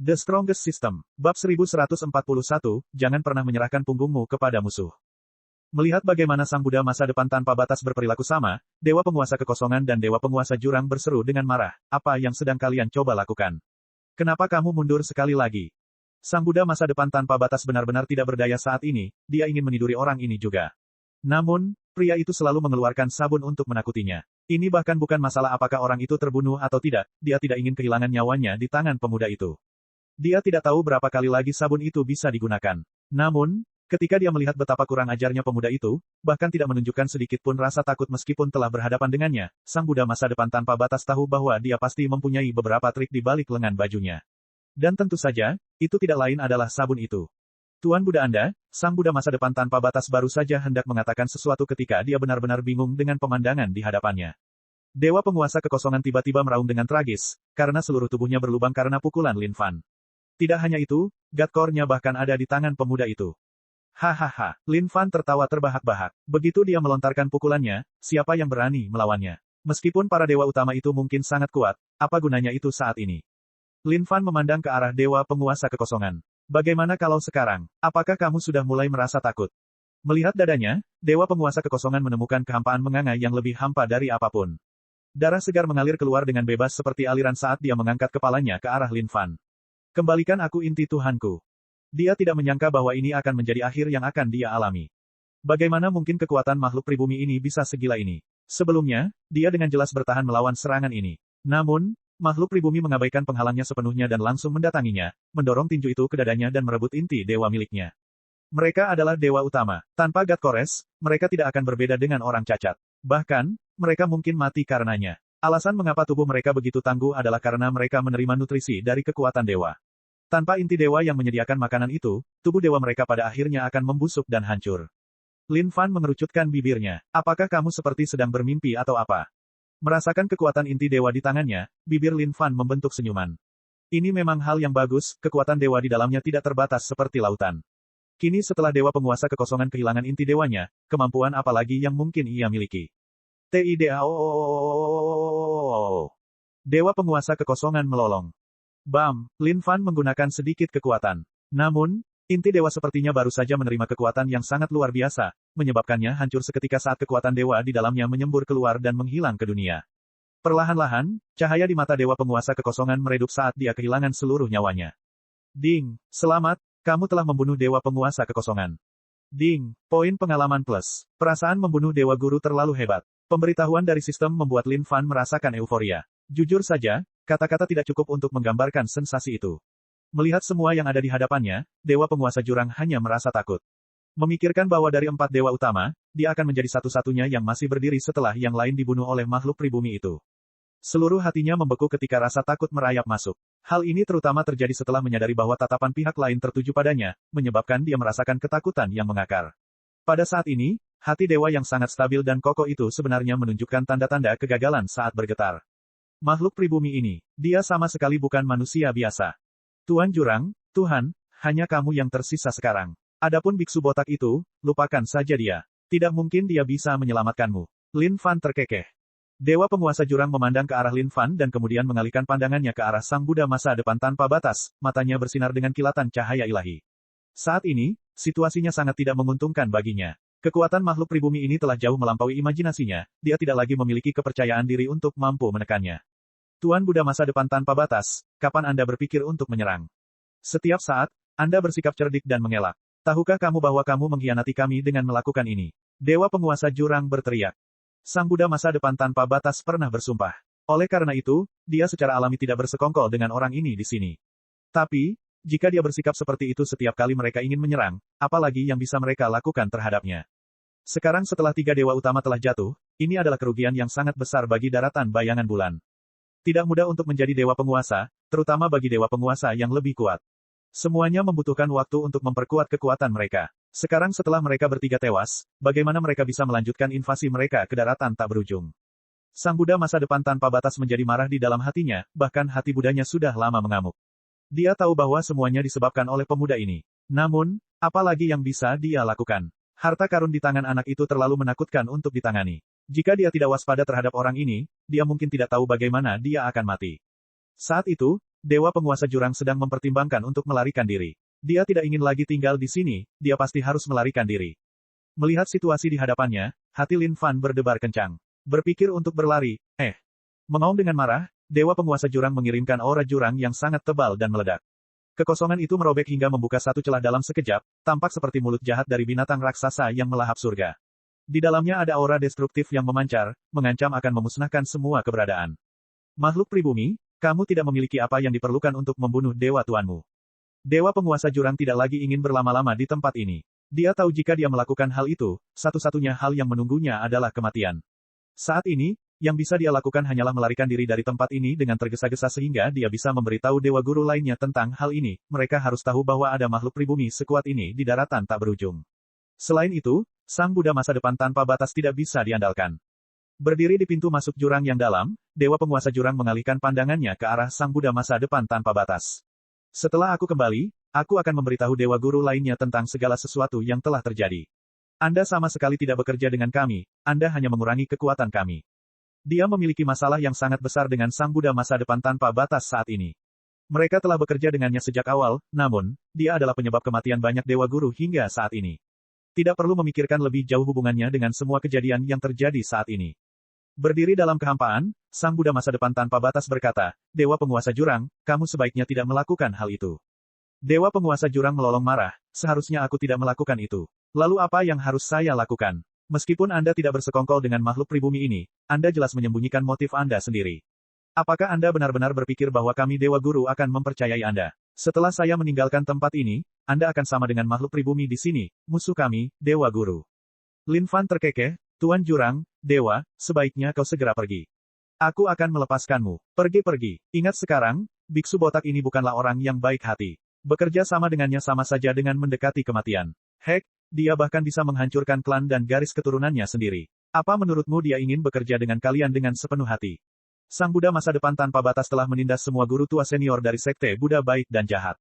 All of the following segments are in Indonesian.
The Strongest System. Bab 1141, jangan pernah menyerahkan punggungmu kepada musuh. Melihat bagaimana Sang Buddha masa depan tanpa batas berperilaku sama, Dewa Penguasa Kekosongan dan Dewa Penguasa Jurang berseru dengan marah, apa yang sedang kalian coba lakukan? Kenapa kamu mundur sekali lagi? Sang Buddha masa depan tanpa batas benar-benar tidak berdaya saat ini, dia ingin meniduri orang ini juga. Namun, pria itu selalu mengeluarkan sabun untuk menakutinya. Ini bahkan bukan masalah apakah orang itu terbunuh atau tidak, dia tidak ingin kehilangan nyawanya di tangan pemuda itu. Dia tidak tahu berapa kali lagi sabun itu bisa digunakan. Namun, ketika dia melihat betapa kurang ajarnya pemuda itu, bahkan tidak menunjukkan sedikit pun rasa takut meskipun telah berhadapan dengannya, Sang Buddha masa depan tanpa batas tahu bahwa dia pasti mempunyai beberapa trik di balik lengan bajunya. Dan tentu saja, itu tidak lain adalah sabun itu. Tuan Buddha Anda, Sang Buddha masa depan tanpa batas baru saja hendak mengatakan sesuatu ketika dia benar-benar bingung dengan pemandangan di hadapannya. Dewa Penguasa Kekosongan tiba-tiba meraung dengan tragis, karena seluruh tubuhnya berlubang karena pukulan Lin Fan. Tidak hanya itu, Godcore-nya bahkan ada di tangan pemuda itu. Hahaha, Lin Fan tertawa terbahak-bahak. Begitu dia melontarkan pukulannya, siapa yang berani melawannya? Meskipun para dewa utama itu mungkin sangat kuat, apa gunanya itu saat ini? Lin Fan memandang ke arah Dewa Penguasa Kekosongan. Bagaimana kalau sekarang? Apakah kamu sudah mulai merasa takut? Melihat dadanya, Dewa Penguasa Kekosongan menemukan kehampaan menganga yang lebih hampa dari apapun. Darah segar mengalir keluar dengan bebas seperti aliran saat dia mengangkat kepalanya ke arah Lin Fan. Kembalikan aku inti Tuhanku. Dia tidak menyangka bahwa ini akan menjadi akhir yang akan dia alami. Bagaimana mungkin kekuatan makhluk pribumi ini bisa segila ini? Sebelumnya, dia dengan jelas bertahan melawan serangan ini. Namun, makhluk pribumi mengabaikan penghalangnya sepenuhnya dan langsung mendatanginya, mendorong tinju itu ke dadanya dan merebut inti dewa miliknya. Mereka adalah dewa utama. Tanpa Godcore, mereka tidak akan berbeda dengan orang cacat. Bahkan, mereka mungkin mati karenanya. Alasan mengapa tubuh mereka begitu tangguh adalah karena mereka menerima nutrisi dari kekuatan dewa. Tanpa inti dewa yang menyediakan makanan itu, tubuh dewa mereka pada akhirnya akan membusuk dan hancur. Lin Fan mengerucutkan bibirnya. Apakah kamu seperti sedang bermimpi atau apa? Merasakan kekuatan inti dewa di tangannya, bibir Lin Fan membentuk senyuman. Ini memang hal yang bagus, kekuatan dewa di dalamnya tidak terbatas seperti lautan. Kini setelah Dewa Penguasa Kekosongan kehilangan inti dewanya, kemampuan apa lagi yang mungkin ia miliki? TIDAO. Dewa Penguasa Kekosongan melolong. Bam, Lin Fan menggunakan sedikit kekuatan. Namun, inti dewa sepertinya baru saja menerima kekuatan yang sangat luar biasa, menyebabkannya hancur seketika saat kekuatan dewa di dalamnya menyembur keluar dan menghilang ke dunia. Perlahan-lahan, cahaya di mata Dewa Penguasa Kekosongan meredup saat dia kehilangan seluruh nyawanya. Ding, selamat, kamu telah membunuh Dewa Penguasa Kekosongan. Ding, poin pengalaman plus. Perasaan membunuh Dewa Guru terlalu hebat. Pemberitahuan dari sistem membuat Lin Fan merasakan euforia. Jujur saja, kata-kata tidak cukup untuk menggambarkan sensasi itu. Melihat semua yang ada di hadapannya, Dewa Penguasa Jurang hanya merasa takut. Memikirkan bahwa dari 4 dewa utama, dia akan menjadi satu-satunya yang masih berdiri setelah yang lain dibunuh oleh makhluk pribumi itu. Seluruh hatinya membeku ketika rasa takut merayap masuk. Hal ini terutama terjadi setelah menyadari bahwa tatapan pihak lain tertuju padanya, menyebabkan dia merasakan ketakutan yang mengakar. Pada saat ini, hati dewa yang sangat stabil dan kokoh itu sebenarnya menunjukkan tanda-tanda kegagalan saat bergetar. Makhluk pribumi ini, dia sama sekali bukan manusia biasa. Tuan Jurang, Tuhan, hanya kamu yang tersisa sekarang. Adapun biksu botak itu, lupakan saja dia. Tidak mungkin dia bisa menyelamatkanmu. Lin Fan terkekeh. Dewa Penguasa Jurang memandang ke arah Lin Fan dan kemudian mengalihkan pandangannya ke arah Sang Buddha masa depan tanpa batas, matanya bersinar dengan kilatan cahaya ilahi. Saat ini, situasinya sangat tidak menguntungkan baginya. Kekuatan makhluk pribumi ini telah jauh melampaui imajinasinya, dia tidak lagi memiliki kepercayaan diri untuk mampu menekannya. Tuan Buddha masa depan tanpa batas, kapan Anda berpikir untuk menyerang? Setiap saat, Anda bersikap cerdik dan mengelak. Tahukah kamu bahwa kamu mengkhianati kami dengan melakukan ini? Dewa Penguasa Jurang berteriak. Sang Buddha masa depan tanpa batas pernah bersumpah. Oleh karena itu, dia secara alami tidak bersekongkol dengan orang ini di sini. Tapi, jika dia bersikap seperti itu setiap kali mereka ingin menyerang, apalagi yang bisa mereka lakukan terhadapnya? Sekarang setelah 3 dewa utama telah jatuh, ini adalah kerugian yang sangat besar bagi daratan bayangan bulan. Tidak mudah untuk menjadi dewa penguasa, terutama bagi dewa penguasa yang lebih kuat. Semuanya membutuhkan waktu untuk memperkuat kekuatan mereka. Sekarang setelah mereka bertiga tewas, bagaimana mereka bisa melanjutkan invasi mereka ke daratan tak berujung? Sang Buddha masa depan tanpa batas menjadi marah di dalam hatinya, bahkan hati Budanya sudah lama mengamuk. Dia tahu bahwa semuanya disebabkan oleh pemuda ini. Namun, apa lagi yang bisa dia lakukan? Harta karun di tangan anak itu terlalu menakutkan untuk ditangani. Jika dia tidak waspada terhadap orang ini, dia mungkin tidak tahu bagaimana dia akan mati. Saat itu, Dewa Penguasa Jurang sedang mempertimbangkan untuk melarikan diri. Dia tidak ingin lagi tinggal di sini, dia pasti harus melarikan diri. Melihat situasi di hadapannya, hati Lin Fan berdebar kencang. Berpikir untuk berlari, mengaum dengan marah, Dewa Penguasa Jurang mengirimkan aura jurang yang sangat tebal dan meledak. Kekosongan itu merobek hingga membuka satu celah dalam sekejap, tampak seperti mulut jahat dari binatang raksasa yang melahap surga. Di dalamnya ada aura destruktif yang memancar, mengancam akan memusnahkan semua keberadaan. Makhluk pribumi, kamu tidak memiliki apa yang diperlukan untuk membunuh dewa tuanmu. Dewa Penguasa Jurang tidak lagi ingin berlama-lama di tempat ini. Dia tahu jika dia melakukan hal itu, satu-satunya hal yang menunggunya adalah kematian. Saat ini, yang bisa dia lakukan hanyalah melarikan diri dari tempat ini dengan tergesa-gesa sehingga dia bisa memberitahu dewa guru lainnya tentang hal ini. Mereka harus tahu bahwa ada makhluk pribumi sekuat ini di daratan tak berujung. Selain itu, Sang Buddha masa depan tanpa batas tidak bisa diandalkan. Berdiri di pintu masuk jurang yang dalam, Dewa Penguasa Jurang mengalihkan pandangannya ke arah Sang Buddha masa depan tanpa batas. Setelah aku kembali, aku akan memberitahu dewa guru lainnya tentang segala sesuatu yang telah terjadi. Anda sama sekali tidak bekerja dengan kami, Anda hanya mengurangi kekuatan kami. Dia memiliki masalah yang sangat besar dengan Sang Buddha masa depan tanpa batas saat ini. Mereka telah bekerja dengannya sejak awal, namun, dia adalah penyebab kematian banyak dewa guru hingga saat ini. Tidak perlu memikirkan lebih jauh hubungannya dengan semua kejadian yang terjadi saat ini. Berdiri dalam kehampaan, Sang Buddha masa depan tanpa batas berkata, Dewa Penguasa Jurang, kamu sebaiknya tidak melakukan hal itu. Dewa Penguasa Jurang melolong marah, seharusnya aku tidak melakukan itu. Lalu apa yang harus saya lakukan? Meskipun Anda tidak bersekongkol dengan makhluk pribumi ini, Anda jelas menyembunyikan motif Anda sendiri. Apakah Anda benar-benar berpikir bahwa kami Dewa Guru akan mempercayai Anda? Setelah saya meninggalkan tempat ini, Anda akan sama dengan makhluk pribumi di sini, musuh kami, Dewa Guru. Lin Fan terkekeh, Tuan Jurang, Dewa, sebaiknya kau segera pergi. Aku akan melepaskanmu. Pergi-pergi. Ingat sekarang, biksu botak ini bukanlah orang yang baik hati. Bekerja sama dengannya sama saja dengan mendekati kematian. Hek, dia bahkan bisa menghancurkan klan dan garis keturunannya sendiri. Apa menurutmu dia ingin bekerja dengan kalian dengan sepenuh hati? Sang Buddha masa depan tanpa batas telah menindas semua guru tua senior dari sekte Buddha baik dan jahat.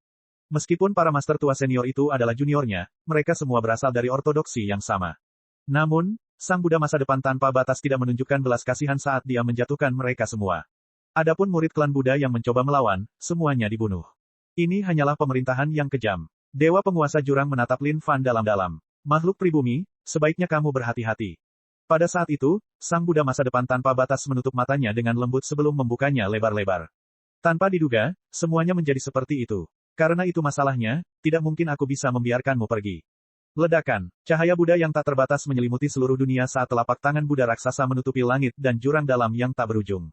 Meskipun para master tua senior itu adalah juniornya, mereka semua berasal dari ortodoksi yang sama. Namun, Sang Buddha masa depan tanpa batas tidak menunjukkan belas kasihan saat dia menjatuhkan mereka semua. Adapun murid klan Buddha yang mencoba melawan, semuanya dibunuh. Ini hanyalah pemerintahan yang kejam. Dewa Penguasa Jurang menatap Lin Fan dalam-dalam. Makhluk pribumi, sebaiknya kamu berhati-hati. Pada saat itu, Sang Buddha masa depan tanpa batas menutup matanya dengan lembut sebelum membukanya lebar-lebar. Tanpa diduga, semuanya menjadi seperti itu. Karena itu masalahnya, tidak mungkin aku bisa membiarkanmu pergi. Ledakan, cahaya Buddha yang tak terbatas menyelimuti seluruh dunia saat telapak tangan Buddha raksasa menutupi langit dan jurang dalam yang tak berujung.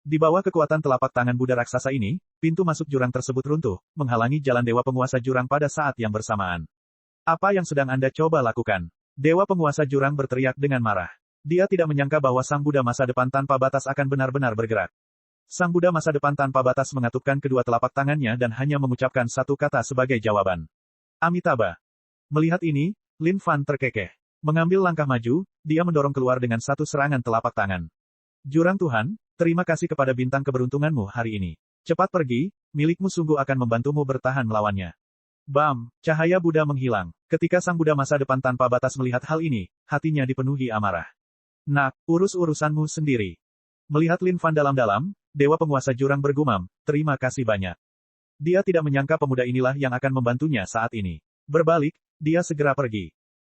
Di bawah kekuatan telapak tangan Buddha raksasa ini, pintu masuk jurang tersebut runtuh, menghalangi jalan Dewa Penguasa Jurang pada saat yang bersamaan. Apa yang sedang Anda coba lakukan? Dewa Penguasa Jurang berteriak dengan marah. Dia tidak menyangka bahwa Sang Buddha masa depan tanpa batas akan benar-benar bergerak. Sang Buddha masa depan tanpa batas mengatupkan kedua telapak tangannya dan hanya mengucapkan satu kata sebagai jawaban. Amitabha. Melihat ini, Lin Fan terkekeh. Mengambil langkah maju, dia mendorong keluar dengan satu serangan telapak tangan. Jurang Tuhan, terima kasih kepada bintang keberuntunganmu hari ini. Cepat pergi, milikmu sungguh akan membantumu bertahan melawannya. Bam, cahaya Buddha menghilang. Ketika Sang Buddha masa depan tanpa batas melihat hal ini, hatinya dipenuhi amarah. Nak, urus urusanmu sendiri. Melihat Lin Fan dalam-dalam, Dewa Penguasa Jurang bergumam, terima kasih banyak. Dia tidak menyangka pemuda inilah yang akan membantunya saat ini. Berbalik, dia segera pergi.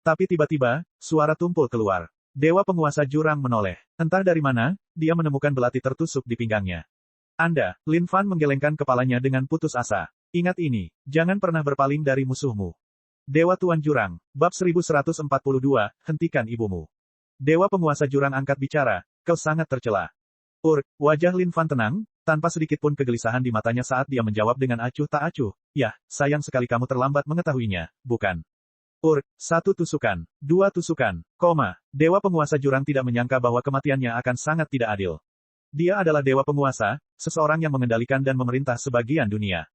Tapi tiba-tiba, suara tumpul keluar. Dewa Penguasa Jurang menoleh. Entah dari mana, dia menemukan belati tertusuk di pinggangnya. Anda, Lin Fan menggelengkan kepalanya dengan putus asa. Ingat ini, jangan pernah berpaling dari musuhmu. Dewa Tuan Jurang, bab 1142, hentikan ibumu. Dewa Penguasa Jurang angkat bicara, kau sangat tercela. Wajah Lin Fan tenang, tanpa sedikit pun kegelisahan di matanya saat dia menjawab dengan acuh tak acuh. Yah, sayang sekali kamu terlambat mengetahuinya, bukan? Satu tusukan, dua tusukan, Dewa Penguasa Jurang tidak menyangka bahwa kematiannya akan sangat tidak adil. Dia adalah Dewa Penguasa, seseorang yang mengendalikan dan memerintah sebagian dunia.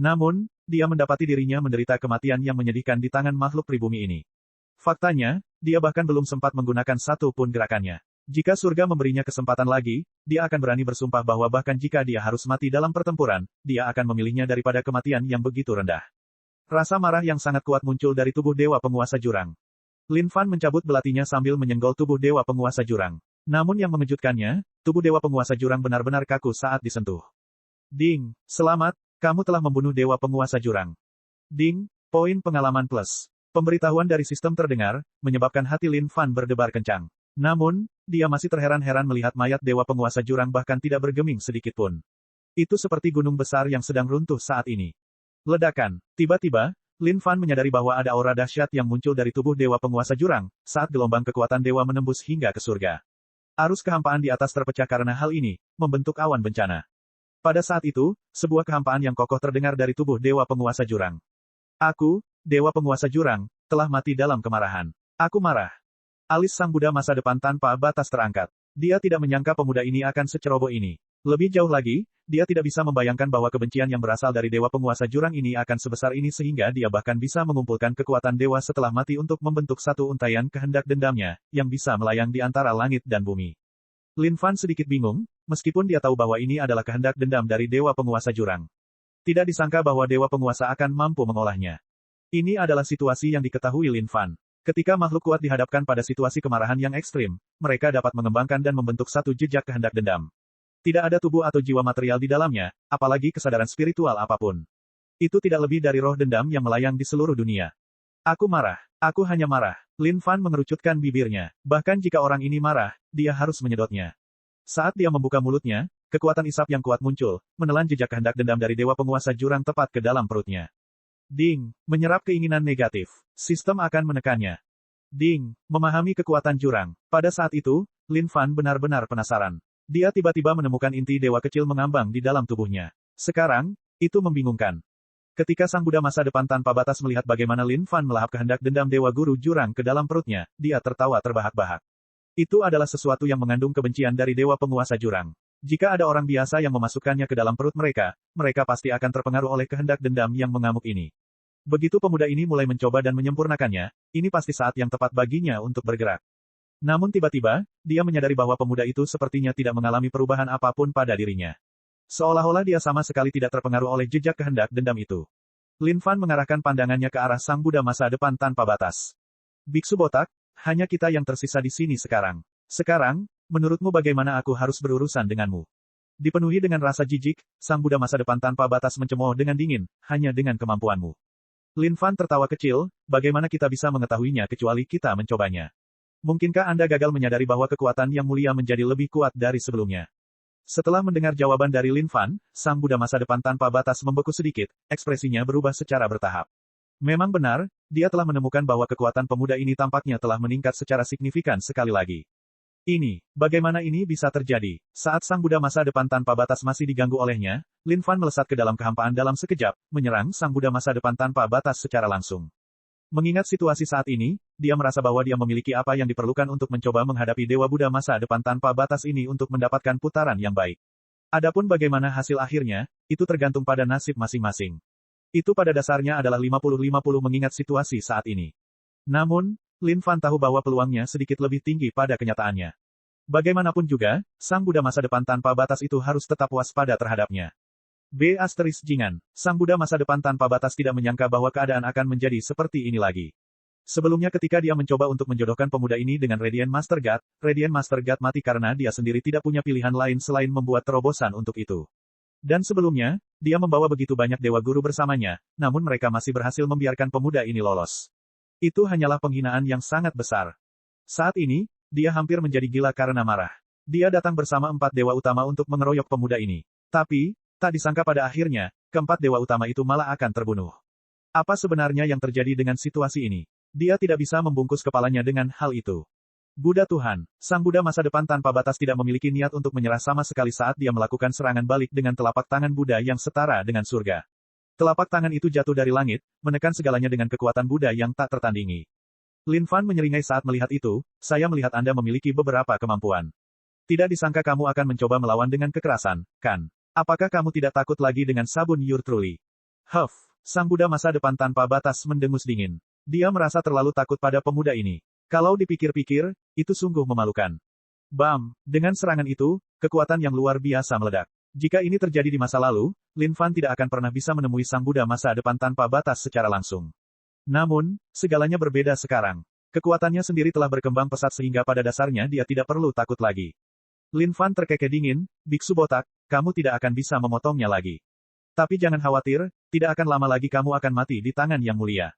Namun, dia mendapati dirinya menderita kematian yang menyedihkan di tangan makhluk pribumi ini. Faktanya, dia bahkan belum sempat menggunakan satu pun gerakannya. Jika surga memberinya kesempatan lagi, dia akan berani bersumpah bahwa bahkan jika dia harus mati dalam pertempuran, dia akan memilihnya daripada kematian yang begitu rendah. Rasa marah yang sangat kuat muncul dari tubuh Dewa Penguasa Jurang. Lin Fan mencabut belatinya sambil menyenggol tubuh Dewa Penguasa Jurang. Namun yang mengejutkannya, tubuh Dewa Penguasa Jurang benar-benar kaku saat disentuh. Ding, selamat, kamu telah membunuh dewa penguasa jurang. Ding, poin pengalaman plus. Pemberitahuan dari sistem terdengar, menyebabkan hati Lin Fan berdebar kencang. Namun, dia masih terheran-heran melihat mayat dewa penguasa jurang bahkan tidak bergeming sedikit pun. Itu seperti gunung besar yang sedang runtuh saat ini. Ledakan. Tiba-tiba, Lin Fan menyadari bahwa ada aura dahsyat yang muncul dari tubuh dewa penguasa jurang, saat gelombang kekuatan dewa menembus hingga ke surga. Arus kehampaan di atas terpecah karena hal ini, membentuk awan bencana. Pada saat itu, sebuah kehampaan yang kokoh terdengar dari tubuh dewa penguasa jurang. Aku, dewa penguasa jurang, telah mati dalam kemarahan. Aku marah. Alis sang Buddha masa depan tanpa batas terangkat. Dia tidak menyangka pemuda ini akan seceroboh ini. Lebih jauh lagi, dia tidak bisa membayangkan bahwa kebencian yang berasal dari dewa penguasa jurang ini akan sebesar ini sehingga dia bahkan bisa mengumpulkan kekuatan dewa setelah mati untuk membentuk satu untaian kehendak dendamnya, yang bisa melayang di antara langit dan bumi. Lin Fan sedikit bingung, meskipun dia tahu bahwa ini adalah kehendak dendam dari dewa penguasa jurang. Tidak disangka bahwa dewa penguasa akan mampu mengolahnya. Ini adalah situasi yang diketahui Lin Fan. Ketika makhluk kuat dihadapkan pada situasi kemarahan yang ekstrim, mereka dapat mengembangkan dan membentuk satu jejak kehendak dendam. Tidak ada tubuh atau jiwa material di dalamnya, apalagi kesadaran spiritual apapun. Itu tidak lebih dari roh dendam yang melayang di seluruh dunia. Aku marah. Aku hanya marah. Lin Fan mengerucutkan bibirnya. Bahkan jika orang ini marah, dia harus menyedotnya. Saat dia membuka mulutnya, kekuatan isap yang kuat muncul, menelan jejak kehendak dendam dari dewa penguasa jurang tepat ke dalam perutnya. Ding, menyerap keinginan negatif. Sistem akan menekannya. Ding, memahami kekuatan jurang. Pada saat itu, Lin Fan benar-benar penasaran. Dia tiba-tiba menemukan inti dewa kecil mengambang di dalam tubuhnya. Sekarang, itu membingungkan. Ketika sang Buddha masa depan tanpa batas melihat bagaimana Lin Fan melahap kehendak dendam dewa guru jurang ke dalam perutnya, dia tertawa terbahak-bahak. Itu adalah sesuatu yang mengandung kebencian dari dewa penguasa jurang. Jika ada orang biasa yang memasukkannya ke dalam perut mereka, mereka pasti akan terpengaruh oleh kehendak dendam yang mengamuk ini. Begitu pemuda ini mulai mencoba dan menyempurnakannya, ini pasti saat yang tepat baginya untuk bergerak. Namun tiba-tiba, dia menyadari bahwa pemuda itu sepertinya tidak mengalami perubahan apapun pada dirinya. Seolah-olah dia sama sekali tidak terpengaruh oleh jejak kehendak dendam itu. Lin Fan mengarahkan pandangannya ke arah sang Buddha masa depan tanpa batas. Biksu botak, hanya kita yang tersisa di sini sekarang. Sekarang, menurutmu bagaimana aku harus berurusan denganmu? Dipenuhi dengan rasa jijik, sang Buddha masa depan tanpa batas mencemooh dengan dingin, hanya dengan kemampuanmu. Lin Fan tertawa kecil, bagaimana kita bisa mengetahuinya kecuali kita mencobanya? Mungkinkah Anda gagal menyadari bahwa kekuatan yang mulia menjadi lebih kuat dari sebelumnya? Setelah mendengar jawaban dari Lin Fan, sang Buddha masa depan tanpa batas membeku sedikit, ekspresinya berubah secara bertahap. Memang benar, dia telah menemukan bahwa kekuatan pemuda ini tampaknya telah meningkat secara signifikan sekali lagi. Bagaimana ini bisa terjadi? Saat sang Buddha masa depan tanpa batas masih diganggu olehnya, Lin Fan melesat ke dalam kehampaan dalam sekejap, menyerang sang Buddha masa depan tanpa batas secara langsung. Mengingat situasi saat ini, dia merasa bahwa dia memiliki apa yang diperlukan untuk mencoba menghadapi Dewa Buddha masa depan tanpa batas ini untuk mendapatkan putaran yang baik. Adapun bagaimana hasil akhirnya, itu tergantung pada nasib masing-masing. Itu pada dasarnya adalah 50-50 mengingat situasi saat ini. Namun, Lin Fan tahu bahwa peluangnya sedikit lebih tinggi pada kenyataannya. Bagaimanapun juga, sang Buddha masa depan tanpa batas itu harus tetap waspada terhadapnya. Jingan, sang Buddha masa depan tanpa batas tidak menyangka bahwa keadaan akan menjadi seperti ini lagi. Sebelumnya ketika dia mencoba untuk menjodohkan pemuda ini dengan Radiant Master God mati karena dia sendiri tidak punya pilihan lain selain membuat terobosan untuk itu. Dan sebelumnya, dia membawa begitu banyak dewa guru bersamanya, namun mereka masih berhasil membiarkan pemuda ini lolos. Itu hanyalah penghinaan yang sangat besar. Saat ini, dia hampir menjadi gila karena marah. Dia datang bersama 4 dewa utama untuk mengeroyok pemuda ini. Tapi, tak disangka pada akhirnya, keempat dewa utama itu malah akan terbunuh. Apa sebenarnya yang terjadi dengan situasi ini? Dia tidak bisa membungkus kepalanya dengan hal itu. Buddha Tuhan, sang Buddha masa depan tanpa batas tidak memiliki niat untuk menyerah sama sekali saat dia melakukan serangan balik dengan telapak tangan Buddha yang setara dengan surga. Telapak tangan itu jatuh dari langit, menekan segalanya dengan kekuatan Buddha yang tak tertandingi. Lin Fan menyeringai saat melihat itu, saya melihat Anda memiliki beberapa kemampuan. Tidak disangka kamu akan mencoba melawan dengan kekerasan, kan? Apakah kamu tidak takut lagi dengan sabun Your Truly? Huff, sang Buddha masa depan tanpa batas mendengus dingin. Dia merasa terlalu takut pada pemuda ini. Kalau dipikir-pikir, itu sungguh memalukan. Bam, dengan serangan itu, kekuatan yang luar biasa meledak. Jika ini terjadi di masa lalu, Lin Fan tidak akan pernah bisa menemui sang Buddha masa depan tanpa batas secara langsung. Namun, segalanya berbeda sekarang. Kekuatannya sendiri telah berkembang pesat sehingga pada dasarnya dia tidak perlu takut lagi. Lin Fan terkekeh dingin, biksu botak, kamu tidak akan bisa memotongnya lagi. Tapi jangan khawatir, tidak akan lama lagi kamu akan mati di tangan yang mulia.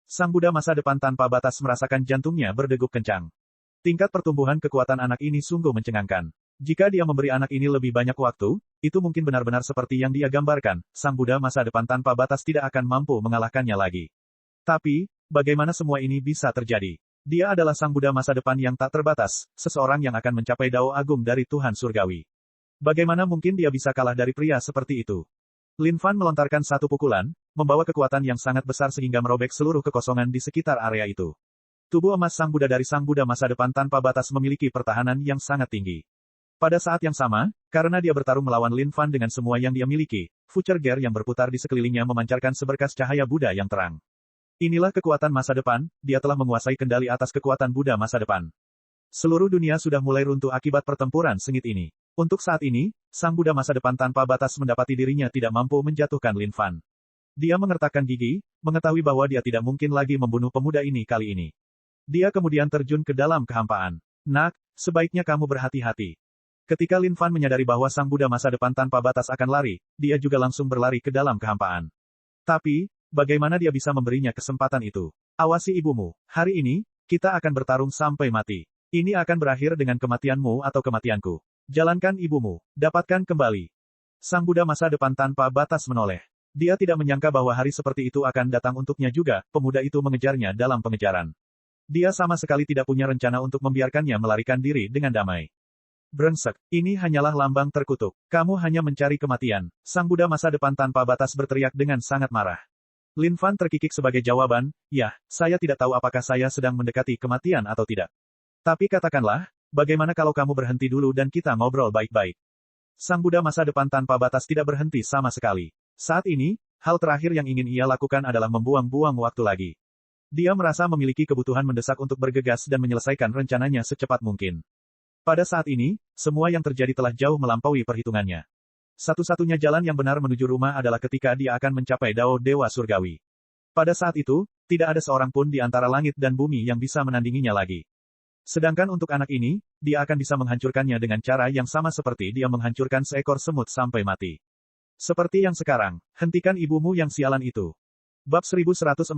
Sang Buddha masa depan tanpa batas merasakan jantungnya berdegup kencang. Tingkat pertumbuhan kekuatan anak ini sungguh mencengangkan. Jika dia memberi anak ini lebih banyak waktu, itu mungkin benar-benar seperti yang dia gambarkan, Sang Buddha masa depan tanpa batas tidak akan mampu mengalahkannya lagi. Tapi, bagaimana semua ini bisa terjadi? Dia adalah Sang Buddha masa depan yang tak terbatas, seseorang yang akan mencapai Dao Agung dari Tuhan Surgawi. Bagaimana mungkin dia bisa kalah dari pria seperti itu? Lin Fan melontarkan satu pukulan, membawa kekuatan yang sangat besar sehingga merobek seluruh kekosongan di sekitar area itu. Tubuh emas Sang Buddha dari Sang Buddha masa depan tanpa batas memiliki pertahanan yang sangat tinggi. Pada saat yang sama, karena dia bertarung melawan Lin Fan dengan semua yang dia miliki, Future Gear yang berputar di sekelilingnya memancarkan seberkas cahaya Buddha yang terang. Inilah kekuatan masa depan, dia telah menguasai kendali atas kekuatan Buddha masa depan. Seluruh dunia sudah mulai runtuh akibat pertempuran sengit ini. Untuk saat ini, Sang Buddha masa depan tanpa batas mendapati dirinya tidak mampu menjatuhkan Lin Fan. Dia mengertakkan gigi, mengetahui bahwa dia tidak mungkin lagi membunuh pemuda ini kali ini. Dia kemudian terjun ke dalam kehampaan. Nak, sebaiknya kamu berhati-hati. Ketika Lin Fan menyadari bahwa Sang Buddha masa depan tanpa batas akan lari, dia juga langsung berlari ke dalam kehampaan. Tapi, bagaimana dia bisa memberinya kesempatan itu? Awasi ibumu. Hari ini, kita akan bertarung sampai mati. Ini akan berakhir dengan kematianmu atau kematianku. Jalankan ibumu. Dapatkan kembali. Sang Buddha masa depan tanpa batas menoleh. Dia tidak menyangka bahwa hari seperti itu akan datang untuknya juga, pemuda itu mengejarnya dalam pengejaran. Dia sama sekali tidak punya rencana untuk membiarkannya melarikan diri dengan damai. Brengsek, ini hanyalah lambang terkutuk. Kamu hanya mencari kematian. Sang Buddha masa depan tanpa batas berteriak dengan sangat marah. Lin Fan terkikik sebagai jawaban, ya, saya tidak tahu apakah saya sedang mendekati kematian atau tidak. Tapi katakanlah, bagaimana kalau kamu berhenti dulu dan kita ngobrol baik-baik. Sang Buddha masa depan tanpa batas tidak berhenti sama sekali. Saat ini, hal terakhir yang ingin ia lakukan adalah membuang-buang waktu lagi. Dia merasa memiliki kebutuhan mendesak untuk bergegas dan menyelesaikan rencananya secepat mungkin. Pada saat ini, semua yang terjadi telah jauh melampaui perhitungannya. Satu-satunya jalan yang benar menuju rumah adalah ketika dia akan mencapai Dao Dewa Surgawi. Pada saat itu, tidak ada seorang pun di antara langit dan bumi yang bisa menandinginya lagi. Sedangkan untuk anak ini, dia akan bisa menghancurkannya dengan cara yang sama seperti dia menghancurkan seekor semut sampai mati. Seperti yang sekarang, hentikan ibumu yang sialan itu. Bab 1143,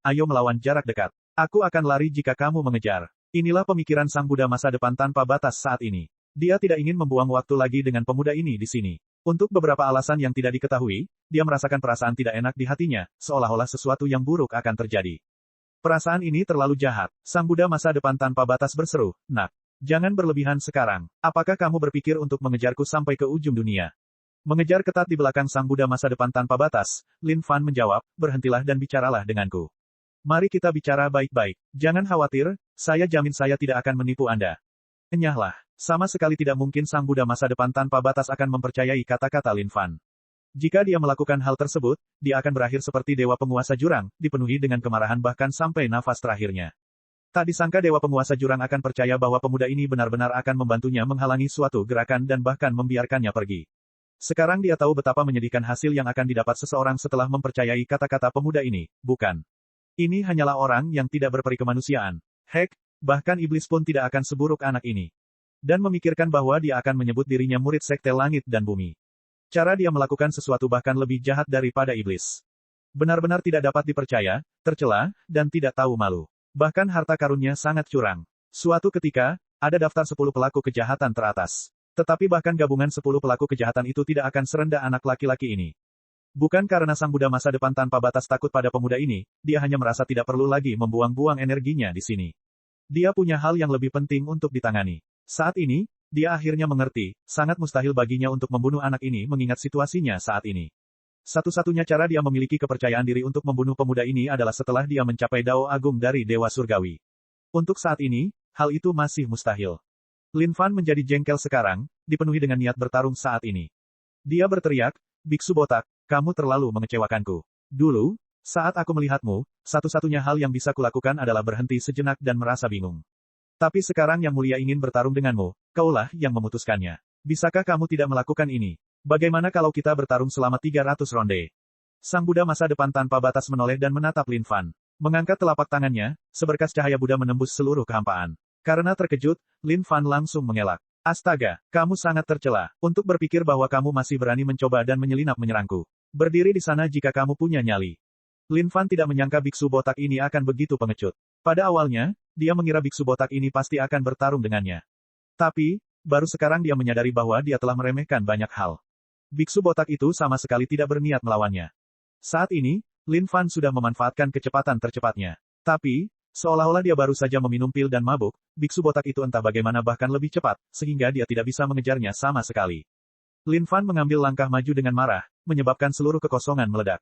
ayo melawan jarak dekat. Aku akan lari jika kamu mengejar. Inilah pemikiran Sang Buddha masa depan tanpa batas saat ini. Dia tidak ingin membuang waktu lagi dengan pemuda ini di sini. Untuk beberapa alasan yang tidak diketahui, dia merasakan perasaan tidak enak di hatinya, seolah-olah sesuatu yang buruk akan terjadi. Perasaan ini terlalu jahat. Sang Buddha masa depan tanpa batas berseru, "Nak, jangan berlebihan sekarang. Apakah kamu berpikir untuk mengejarku sampai ke ujung dunia?" Mengejar ketat di belakang Sang Buddha masa depan tanpa batas, Lin Fan menjawab, "Berhentilah dan bicaralah denganku. Mari kita bicara baik-baik. Jangan khawatir, saya jamin saya tidak akan menipu Anda." Enyahlah. Sama sekali tidak mungkin Sang Buddha masa depan tanpa batas akan mempercayai kata-kata Lin Fan. Jika dia melakukan hal tersebut, dia akan berakhir seperti dewa penguasa jurang, dipenuhi dengan kemarahan bahkan sampai nafas terakhirnya. Tak disangka dewa penguasa jurang akan percaya bahwa pemuda ini benar-benar akan membantunya menghalangi suatu gerakan dan bahkan membiarkannya pergi. Sekarang dia tahu betapa menyedihkan hasil yang akan didapat seseorang setelah mempercayai kata-kata pemuda ini, bukan? Ini hanyalah orang yang tidak berperi kemanusiaan. Hek, bahkan iblis pun tidak akan seburuk anak ini. Dan memikirkan bahwa dia akan menyebut dirinya murid sekte langit dan bumi. Cara dia melakukan sesuatu bahkan lebih jahat daripada iblis. Benar-benar tidak dapat dipercaya, tercela, dan tidak tahu malu. Bahkan harta karunnya sangat curang. Suatu ketika, ada daftar 10 pelaku kejahatan teratas. Tetapi bahkan gabungan 10 pelaku kejahatan itu tidak akan serendah anak laki-laki ini. Bukan karena Sang Buddha masa depan tanpa batas takut pada pemuda ini, dia hanya merasa tidak perlu lagi membuang-buang energinya di sini. Dia punya hal yang lebih penting untuk ditangani. Saat ini, dia akhirnya mengerti, sangat mustahil baginya untuk membunuh anak ini mengingat situasinya saat ini. Satu-satunya cara dia memiliki kepercayaan diri untuk membunuh pemuda ini adalah setelah dia mencapai Dao Agung dari Dewa Surgawi. Untuk saat ini, hal itu masih mustahil. Lin Fan menjadi jengkel sekarang, dipenuhi dengan niat bertarung saat ini. Dia berteriak, "Biksu botak, kamu terlalu mengecewakanku. Dulu, saat aku melihatmu, satu-satunya hal yang bisa kulakukan adalah berhenti sejenak dan merasa bingung. Tapi sekarang Yang Mulia ingin bertarung denganmu, kaulah yang memutuskannya. Bisakah kamu tidak melakukan ini? Bagaimana kalau kita bertarung selama 300 ronde?" Sang Buddha masa depan tanpa batas menoleh dan menatap Lin Fan. Mengangkat telapak tangannya, seberkas cahaya Buddha menembus seluruh kehampaan. Karena terkejut, Lin Fan langsung mengelak. Astaga, kamu sangat tercela. Untuk berpikir bahwa kamu masih berani mencoba dan menyelinap menyerangku. Berdiri di sana jika kamu punya nyali. Lin Fan tidak menyangka biksu botak ini akan begitu pengecut. Pada awalnya, dia mengira biksu botak ini pasti akan bertarung dengannya. Tapi, baru sekarang dia menyadari bahwa dia telah meremehkan banyak hal. Biksu botak itu sama sekali tidak berniat melawannya. Saat ini, Lin Fan sudah memanfaatkan kecepatan tercepatnya. Tapi, seolah-olah dia baru saja meminum pil dan mabuk, biksu botak itu entah bagaimana bahkan lebih cepat, sehingga dia tidak bisa mengejarnya sama sekali. Lin Fan mengambil langkah maju dengan marah, menyebabkan seluruh kekosongan meledak.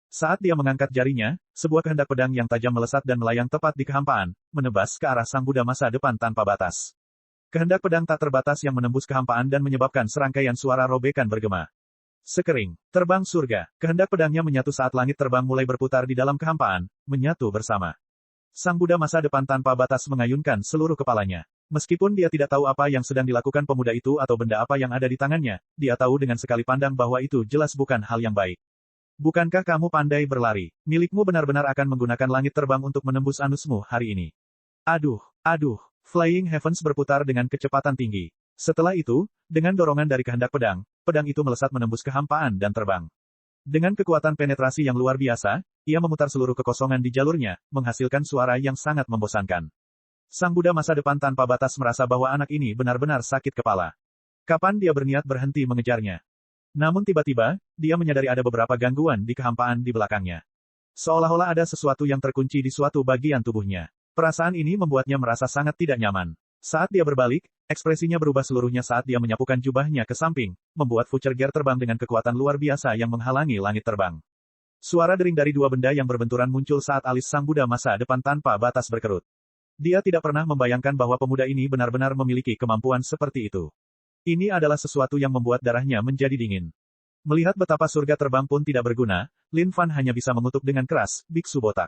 Saat dia mengangkat jarinya, sebuah kehendak pedang yang tajam melesat dan melayang tepat di kehampaan, menebas ke arah sang Buddha masa depan tanpa batas. Kehendak pedang tak terbatas yang menembus kehampaan dan menyebabkan serangkaian suara robekan bergema. Sekering, terbang surga, kehendak pedangnya menyatu saat langit terbang mulai berputar di dalam kehampaan, menyatu bersama. Sang Buddha masa depan tanpa batas mengayunkan seluruh kepalanya. Meskipun dia tidak tahu apa yang sedang dilakukan pemuda itu atau benda apa yang ada di tangannya, dia tahu dengan sekali pandang bahwa itu jelas bukan hal yang baik. Bukankah kamu pandai berlari? Milikmu benar-benar akan menggunakan langit terbang untuk menembus anusmu hari ini. Aduh, Flying Heavens berputar dengan kecepatan tinggi. Setelah itu, dengan dorongan dari kehendak pedang, pedang itu melesat menembus kehampaan dan terbang. Dengan kekuatan penetrasi yang luar biasa, ia memutar seluruh kekosongan di jalurnya, menghasilkan suara yang sangat membosankan. Sang Buddha masa depan tanpa batas merasa bahwa anak ini benar-benar sakit kepala. Kapan dia berniat berhenti mengejarnya? Namun tiba-tiba, dia menyadari ada beberapa gangguan di kehampaan di belakangnya. Seolah-olah ada sesuatu yang terkunci di suatu bagian tubuhnya. Perasaan ini membuatnya merasa sangat tidak nyaman. Saat dia berbalik, ekspresinya berubah seluruhnya saat dia menyapukan jubahnya ke samping, membuat Future Gear terbang dengan kekuatan luar biasa yang menghalangi langit terbang. Suara dering dari dua benda yang berbenturan muncul saat alis sang Buddha masa depan tanpa batas berkerut. Dia tidak pernah membayangkan bahwa pemuda ini benar-benar memiliki kemampuan seperti itu. Ini adalah sesuatu yang membuat darahnya menjadi dingin. Melihat betapa surga terbang pun tidak berguna, Lin Fan hanya bisa mengutuk dengan keras, biksu botak.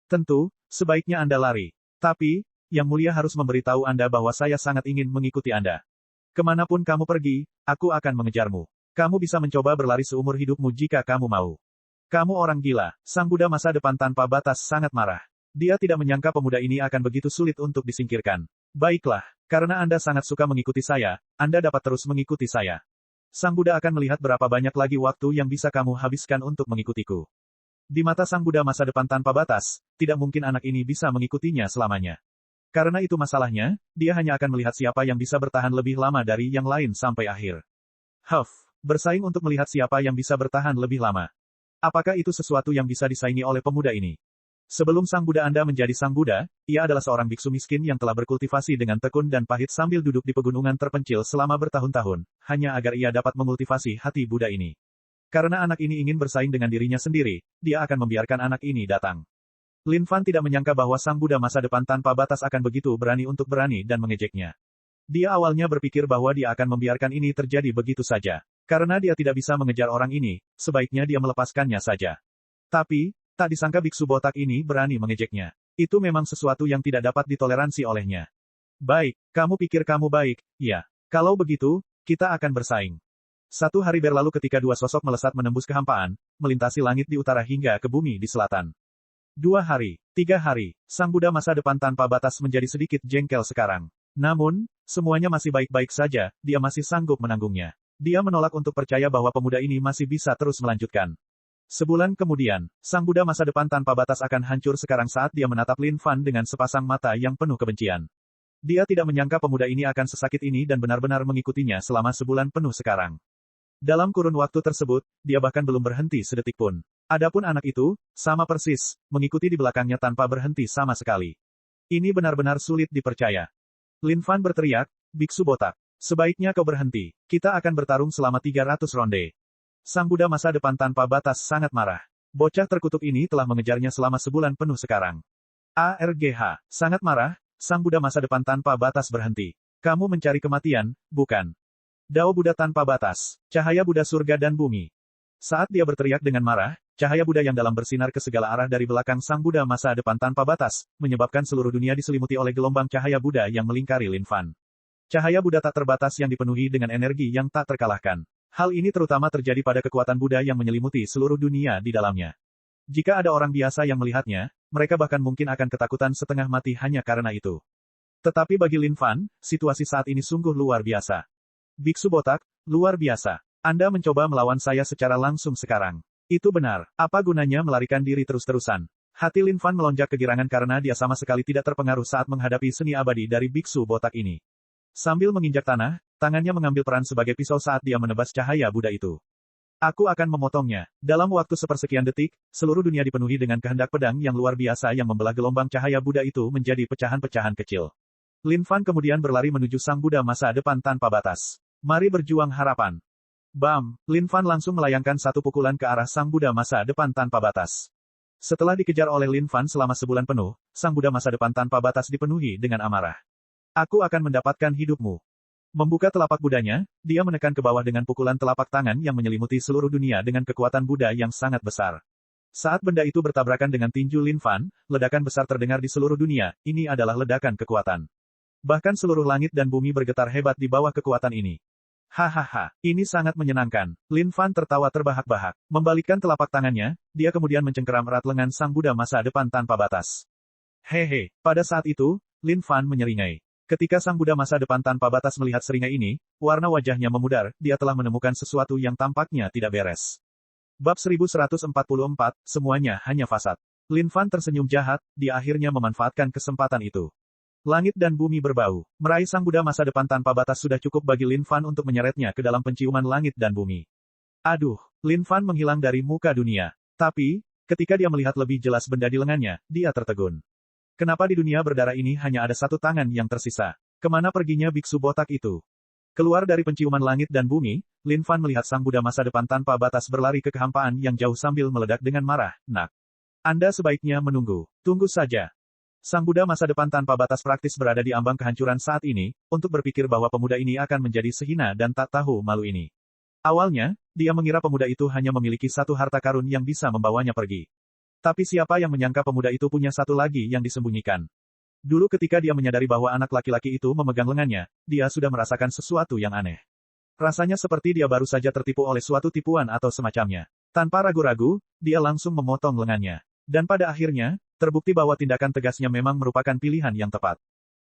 Tentu, sebaiknya Anda lari. Tapi, Yang Mulia harus memberitahu Anda bahwa saya sangat ingin mengikuti Anda. Kemanapun kamu pergi, aku akan mengejarmu. Kamu bisa mencoba berlari seumur hidupmu jika kamu mau. Kamu orang gila. Sang Buddha masa depan tanpa batas sangat marah. Dia tidak menyangka pemuda ini akan begitu sulit untuk disingkirkan. Baiklah, karena Anda sangat suka mengikuti saya, Anda dapat terus mengikuti saya. Sang Buddha akan melihat berapa banyak lagi waktu yang bisa kamu habiskan untuk mengikutiku. Di mata Sang Buddha masa depan tanpa batas, tidak mungkin anak ini bisa mengikutinya selamanya. Karena itu masalahnya, dia hanya akan melihat siapa yang bisa bertahan lebih lama dari yang lain sampai akhir. Bersaing untuk melihat siapa yang bisa bertahan lebih lama. Apakah itu sesuatu yang bisa disaingi oleh pemuda ini? Sebelum Sang Buddha Anda menjadi Sang Buddha, ia adalah seorang biksu miskin yang telah berkultivasi dengan tekun dan pahit sambil duduk di pegunungan terpencil selama bertahun-tahun, hanya agar ia dapat mengultivasi hati Buddha ini. Karena anak ini ingin bersaing dengan dirinya sendiri, dia akan membiarkan anak ini datang. Lin Fan tidak menyangka bahwa Sang Buddha masa depan tanpa batas akan begitu berani untuk berani dan mengejeknya. Dia awalnya berpikir bahwa dia akan membiarkan ini terjadi begitu saja. Karena dia tidak bisa mengejar orang ini, sebaiknya dia melepaskannya saja. Tapi, tak disangka biksu botak ini berani mengejeknya. Itu memang sesuatu yang tidak dapat ditoleransi olehnya. Baik, kamu pikir kamu baik, ya. Kalau begitu, kita akan bersaing. Satu hari berlalu ketika dua sosok melesat menembus kehampaan, melintasi langit di utara hingga ke bumi di selatan. 2 hari, 3 hari, Sang Buddha masa depan tanpa batas menjadi sedikit jengkel sekarang. Namun, semuanya masih baik-baik saja, dia masih sanggup menanggungnya. Dia menolak untuk percaya bahwa pemuda ini masih bisa terus melanjutkan. Sebulan kemudian, Sang Buddha masa depan tanpa batas akan hancur sekarang saat dia menatap Lin Fan dengan sepasang mata yang penuh kebencian. Dia tidak menyangka pemuda ini akan sesakit ini dan benar-benar mengikutinya selama sebulan penuh sekarang. Dalam kurun waktu tersebut, dia bahkan belum berhenti sedetik pun. Adapun anak itu, sama persis, mengikuti di belakangnya tanpa berhenti sama sekali. Ini benar-benar sulit dipercaya. Lin Fan berteriak, biksu botak. Sebaiknya kau berhenti, kita akan bertarung selama 300 ronde. Sang Buddha masa depan tanpa batas sangat marah. Bocah terkutuk ini telah mengejarnya selama sebulan penuh sekarang. ARGH, sangat marah, Sang Buddha masa depan tanpa batas berhenti. Kamu mencari kematian, bukan? Dao Buddha tanpa batas, cahaya Buddha surga dan bumi. Saat dia berteriak dengan marah, cahaya Buddha yang dalam bersinar ke segala arah dari belakang Sang Buddha masa depan tanpa batas, menyebabkan seluruh dunia diselimuti oleh gelombang cahaya Buddha yang melingkari Lin Fan. Cahaya Buddha tak terbatas yang dipenuhi dengan energi yang tak terkalahkan. Hal ini terutama terjadi pada kekuatan Buddha yang menyelimuti seluruh dunia di dalamnya. Jika ada orang biasa yang melihatnya, mereka bahkan mungkin akan ketakutan setengah mati hanya karena itu. Tetapi bagi Lin Fan, situasi saat ini sungguh luar biasa. Biksu botak, luar biasa. Anda mencoba melawan saya secara langsung sekarang. Itu benar. Apa gunanya melarikan diri terus-terusan? Hati Lin Fan melonjak kegirangan karena dia sama sekali tidak terpengaruh saat menghadapi seni abadi dari biksu botak ini. Sambil menginjak tanah, tangannya mengambil peran sebagai pisau saat dia menebas cahaya Buddha itu. Aku akan memotongnya. Dalam waktu sepersekian detik, seluruh dunia dipenuhi dengan kehendak pedang yang luar biasa yang membelah gelombang cahaya Buddha itu menjadi pecahan-pecahan kecil. Lin Fan kemudian berlari menuju sang Buddha masa depan tanpa batas. Mari berjuang harapan. Bam! Lin Fan langsung melayangkan satu pukulan ke arah sang Buddha masa depan tanpa batas. Setelah dikejar oleh Lin Fan selama sebulan penuh, sang Buddha masa depan tanpa batas dipenuhi dengan amarah. Aku akan mendapatkan hidupmu. Membuka telapak Budanya, dia menekan ke bawah dengan pukulan telapak tangan yang menyelimuti seluruh dunia dengan kekuatan Buddha yang sangat besar. Saat benda itu bertabrakan dengan tinju Lin Fan, ledakan besar terdengar di seluruh dunia, ini adalah ledakan kekuatan. Bahkan seluruh langit dan bumi bergetar hebat di bawah kekuatan ini. Hahaha, ini sangat menyenangkan. Lin Fan tertawa terbahak-bahak. Membalikkan telapak tangannya, dia kemudian mencengkeram erat lengan sang Buddha masa depan tanpa batas. Hehe, pada saat itu, Lin Fan menyeringai. Ketika sang Buddha masa depan tanpa batas melihat seringai ini, warna wajahnya memudar, dia telah menemukan sesuatu yang tampaknya tidak beres. Bab 1144, semuanya hanya fasad. Lin Fan tersenyum jahat, dia akhirnya memanfaatkan kesempatan itu. Langit dan bumi berbau. Meraih sang Buddha masa depan tanpa batas sudah cukup bagi Lin Fan untuk menyeretnya ke dalam penciuman langit dan bumi. Aduh, Lin Fan menghilang dari muka dunia. Tapi, ketika dia melihat lebih jelas benda di lengannya, dia tertegun. Kenapa di dunia berdarah ini hanya ada satu tangan yang tersisa? Kemana perginya biksu botak itu? Keluar dari penciuman langit dan bumi, Lin Fan melihat sang Buddha masa depan tanpa batas berlari ke kehampaan yang jauh sambil meledak dengan marah. Nak, Anda sebaiknya menunggu. Tunggu saja. Sang Buddha masa depan tanpa batas praktis berada di ambang kehancuran saat ini, untuk berpikir bahwa pemuda ini akan menjadi sehina dan tak tahu malu ini. Awalnya, dia mengira pemuda itu hanya memiliki satu harta karun yang bisa membawanya pergi. Tapi siapa yang menyangka pemuda itu punya satu lagi yang disembunyikan. Dulu ketika dia menyadari bahwa anak laki-laki itu memegang lengannya, dia sudah merasakan sesuatu yang aneh. Rasanya seperti dia baru saja tertipu oleh suatu tipuan atau semacamnya. Tanpa ragu-ragu, dia langsung memotong lengannya. Dan pada akhirnya, terbukti bahwa tindakan tegasnya memang merupakan pilihan yang tepat.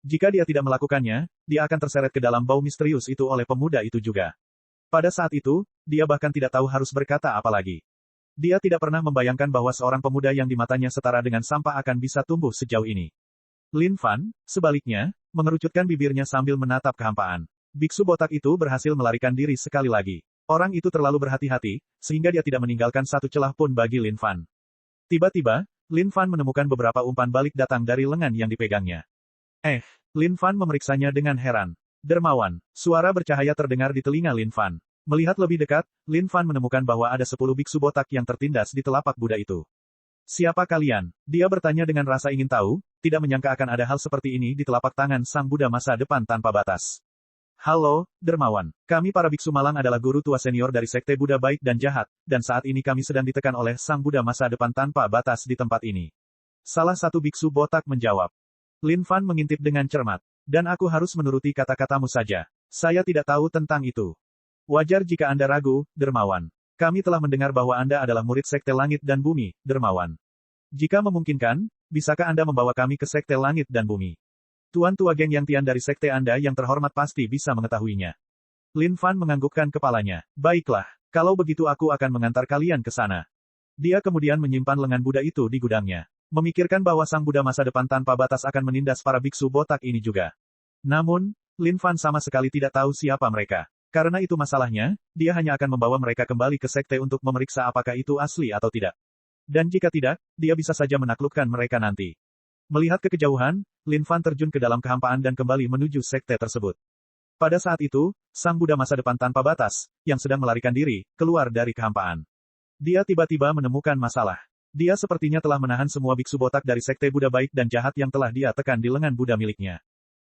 Jika dia tidak melakukannya, dia akan terseret ke dalam bau misterius itu oleh pemuda itu juga. Pada saat itu, dia bahkan tidak tahu harus berkata apa lagi. Dia tidak pernah membayangkan bahwa seorang pemuda yang di matanya setara dengan sampah akan bisa tumbuh sejauh ini. Lin Fan, sebaliknya, mengerucutkan bibirnya sambil menatap kehampaan. Biksu botak itu berhasil melarikan diri sekali lagi. Orang itu terlalu berhati-hati, sehingga dia tidak meninggalkan satu celah pun bagi Lin Fan. Tiba-tiba, Lin Fan menemukan beberapa umpan balik datang dari lengan yang dipegangnya. Lin Fan memeriksanya dengan heran. Dermawan, suara bercahaya terdengar di telinga Lin Fan. Melihat lebih dekat, Lin Fan menemukan bahwa ada 10 biksu botak yang tertindas di telapak Buddha itu. Siapa kalian? Dia bertanya dengan rasa ingin tahu, tidak menyangka akan ada hal seperti ini di telapak tangan sang Buddha masa depan tanpa batas. Halo, Dermawan. Kami para biksu malang adalah guru tua senior dari sekte Buddha baik dan jahat, dan saat ini kami sedang ditekan oleh sang Buddha masa depan tanpa batas di tempat ini. Salah satu biksu botak menjawab. Lin Fan mengintip dengan cermat. Dan aku harus menuruti kata-katamu saja. Saya tidak tahu tentang itu. Wajar jika Anda ragu, Dermawan. Kami telah mendengar bahwa Anda adalah murid Sekte Langit dan Bumi, Dermawan. Jika memungkinkan, bisakah Anda membawa kami ke Sekte Langit dan Bumi? Tuan tua geng Yang Tian dari Sekte Anda yang terhormat pasti bisa mengetahuinya. Lin Fan menganggukkan kepalanya. Baiklah, kalau begitu aku akan mengantar kalian ke sana. Dia kemudian menyimpan lengan Buddha itu di gudangnya. Memikirkan bahwa sang Buddha masa depan tanpa batas akan menindas para biksu botak ini juga. Namun, Lin Fan sama sekali tidak tahu siapa mereka. Karena itu masalahnya, dia hanya akan membawa mereka kembali ke sekte untuk memeriksa apakah itu asli atau tidak. Dan jika tidak, dia bisa saja menaklukkan mereka nanti. Melihat ke kejauhan, Lin Fan terjun ke dalam kehampaan dan kembali menuju sekte tersebut. Pada saat itu, sang Buddha masa depan tanpa batas, yang sedang melarikan diri, keluar dari kehampaan. Dia tiba-tiba menemukan masalah. Dia sepertinya telah menahan semua biksu botak dari sekte Buddha baik dan jahat yang telah dia tekan di lengan Buddha miliknya.